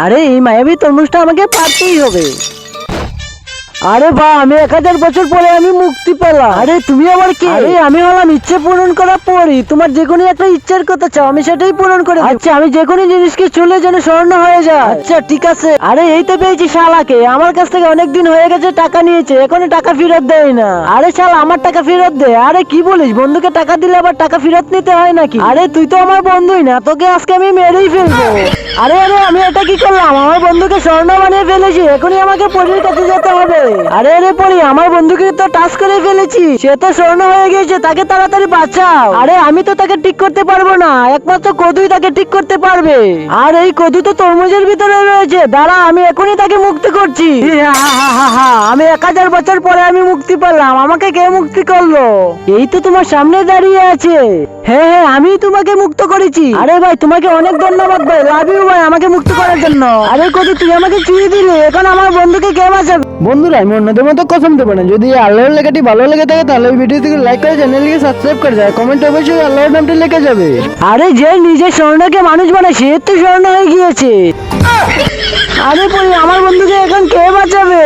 আরে এই মায়াবী তরমুজটা আমাকে পারতেই হবে। আরে বাহ, আমি 1000 বছর পরে আমি মুক্তি পেলাম। আরে তুমি আবার কি? আরে আমি হলাম ইচ্ছে পূরণ করা পরি। তোমার যে কোনো একটা ইচ্ছার কথা চাও, আমি সেটাই পূরণ করে দেব। আচ্ছা, আমি যে কোনো জিনিসকে চলে যেন স্বর্ণ হয়ে যায়। আচ্ছা ঠিক আছে। আরে এই তো পেয়েছি শালাকে। আমার কাছ থেকে অনেকদিন হয়ে গেছে টাকা নিয়েছে, এখনো টাকা ফেরত দেয় না। আরে শালা, আমার টাকা ফেরত দে। আরে কি বলিস, বন্ধুকে টাকা দিলে আবার টাকা ফেরত নিতে হয় নাকি? আরে তুই তো আমার বন্ধুই না, তোকে আজকে আমি মেরেই ফেলবো। আরে আরে, আমি এটা কি করলাম? আমার বন্ধুকে স্বর্ণ বানিয়ে ফেলেছি, এখনই আমাকে পরীর কাছে যেতে হবে। আরে আরে পরি, আমার বন্ধুকে তো টাচ করে ফেলেছি, সে তো স্বর্ণ হয়ে গেছে, তাকে তাড়াতাড়ি বাঁচাও। আরে আমি তো তাকে ঠিক করতে পারবো না, একমাত্র কদুই তাকে ঠিক করতে পারবে। আর এই কদু তো তরমুজের ভিতরে রয়েছে। দাঁড়া, আমি এখনই তাকে মুক্তি করছি। আমি 1000 বছর পরে আমি মুক্তি পেলাম। আমাকে কে মুক্তি করলো? এই তো তোমার সামনে দাঁড়িয়ে আছে। হ্যাঁ হ্যাঁ, আমি তোমাকে মুক্ত করেছি। আরে ভাই, তোমাকে অনেক ধন্যবাদ ভাই, লাভ ইউ ভাই, আমাকে মুক্ত করার জন্য। আরে কদু, তুই আমাকে চুরি দিলি, এখন আমার বন্ধুকে কে বাঁচাবে? বন্ধুরা, আমি অন্যদের মতো কসম দেবো না। যদি আল্লাহর লেখাটি ভালো লেগে থাকে তাহলে এই ভিডিওটিকে লাইক করে চ্যানেলটিকে সাবস্ক্রাইব করে যায়, কমেন্টে অবশ্যই আল্লাহর নামটি লিখে যাবে। আরে যে নিজের স্বর্ণকে মানুষ বানায় সে তো স্বর্ণ হয়ে গিয়েছে। আরে পরি, আমার বন্ধুকে এখন কে বাঁচাবে?